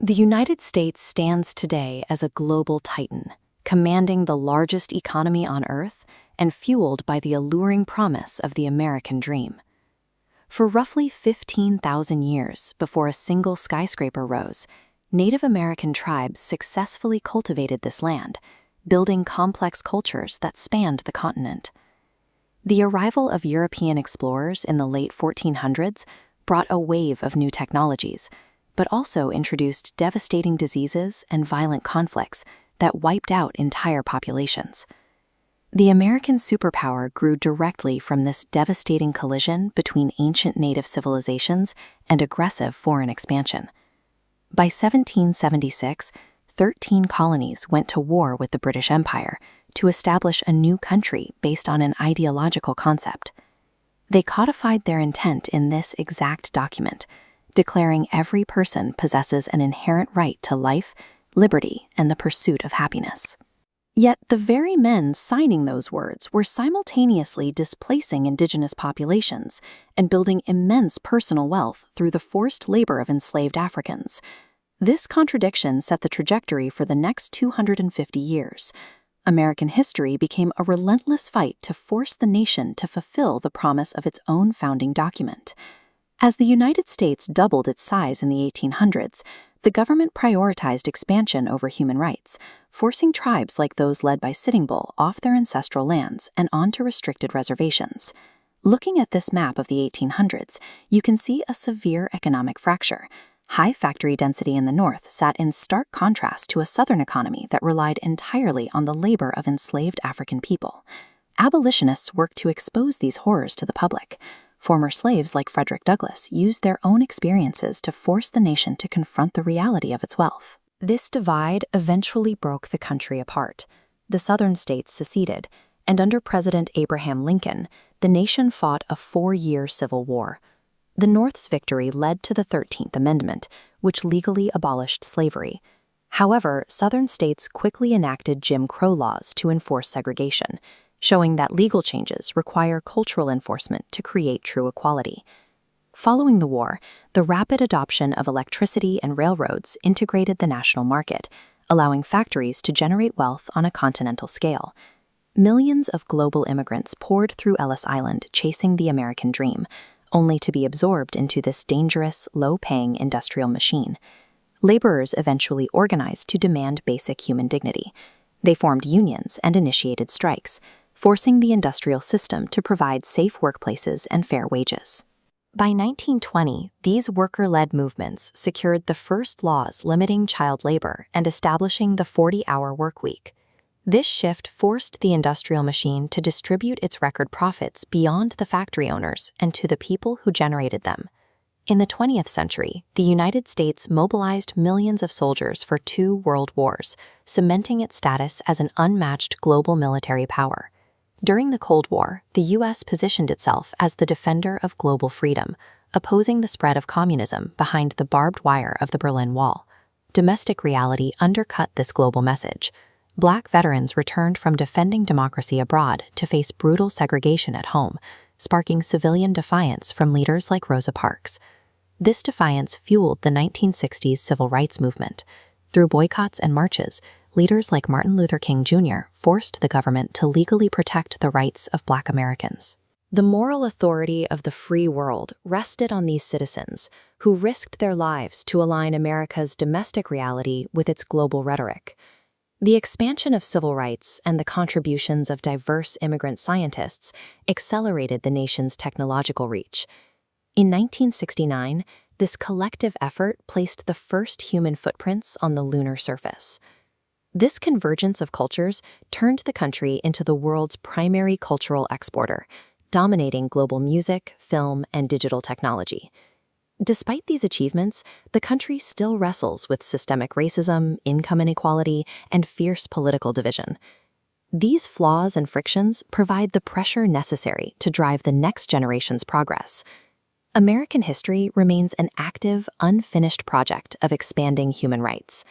The United States stands today as a global titan, commanding the largest economy on Earth and fueled by the alluring promise of the American dream. For roughly 15,000 years before a single skyscraper rose, Native American tribes successfully cultivated this land, building complex cultures that spanned the continent. The arrival of European explorers in the late 1400s brought a wave of new technologies, but also introduced devastating diseases and violent conflicts that wiped out entire populations. The American superpower grew directly from this devastating collision between ancient native civilizations and aggressive foreign expansion. By 1776, 13 colonies went to war with the British Empire to establish a new country based on an ideological concept. They codified their intent in this exact document, declaring every person possesses an inherent right to life, liberty, and the pursuit of happiness. Yet the very men signing those words were simultaneously displacing indigenous populations and building immense personal wealth through the forced labor of enslaved Africans. This contradiction set the trajectory for the next 250 years. American history became a relentless fight to force the nation to fulfill the promise of its own founding document. As the United States doubled its size in the 1800s, the government prioritized expansion over human rights, forcing tribes like those led by Sitting Bull off their ancestral lands and onto restricted reservations. Looking at this map of the 1800s, you can see a severe economic fracture. High factory density in the north sat in stark contrast to a southern economy that relied entirely on the labor of enslaved African people. Abolitionists worked to expose these horrors to the public. Former slaves like Frederick Douglass used their own experiences to force the nation to confront the reality of its wealth. This divide eventually broke the country apart. The southern states seceded, and under President Abraham Lincoln, the nation fought a 4-year civil war. The North's victory led to the 13th Amendment, which legally abolished slavery. However, southern states quickly enacted Jim Crow laws to enforce segregation, showing that legal changes require cultural enforcement to create true equality. Following the war, the rapid adoption of electricity and railroads integrated the national market, allowing factories to generate wealth on a continental scale. Millions of global immigrants poured through Ellis Island chasing the American dream, only to be absorbed into this dangerous, low-paying industrial machine. Laborers eventually organized to demand basic human dignity. They formed unions and initiated strikes, forcing the industrial system to provide safe workplaces and fair wages. By 1920, these worker-led movements secured the first laws limiting child labor and establishing the 40-hour workweek. This shift forced the industrial machine to distribute its record profits beyond the factory owners and to the people who generated them. In the 20th century, the United States mobilized millions of soldiers for 2 world wars, cementing its status as an unmatched global military power. During the Cold War, the U.S. positioned itself as the defender of global freedom, opposing the spread of communism behind the barbed wire of the Berlin Wall. Domestic reality undercut this global message. Black veterans returned from defending democracy abroad to face brutal segregation at home, sparking civilian defiance from leaders like Rosa Parks. This defiance fueled the 1960s civil rights movement. Through boycotts and marches, leaders like Martin Luther King Jr. forced the government to legally protect the rights of Black Americans. The moral authority of the free world rested on these citizens, who risked their lives to align America's domestic reality with its global rhetoric. The expansion of civil rights and the contributions of diverse immigrant scientists accelerated the nation's technological reach. In 1969, this collective effort placed the first human footprints on the lunar surface. This convergence of cultures turned the country into the world's primary cultural exporter, dominating global music, film, and digital technology. Despite these achievements, the country still wrestles with systemic racism, income inequality, and fierce political division. These flaws and frictions provide the pressure necessary to drive the next generation's progress. American history remains an active, unfinished project of expanding human rights.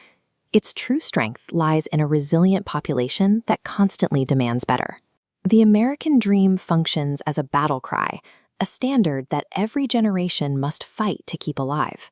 Its true strength lies in a resilient population that constantly demands better. The American dream functions as a battle cry, a standard that every generation must fight to keep alive.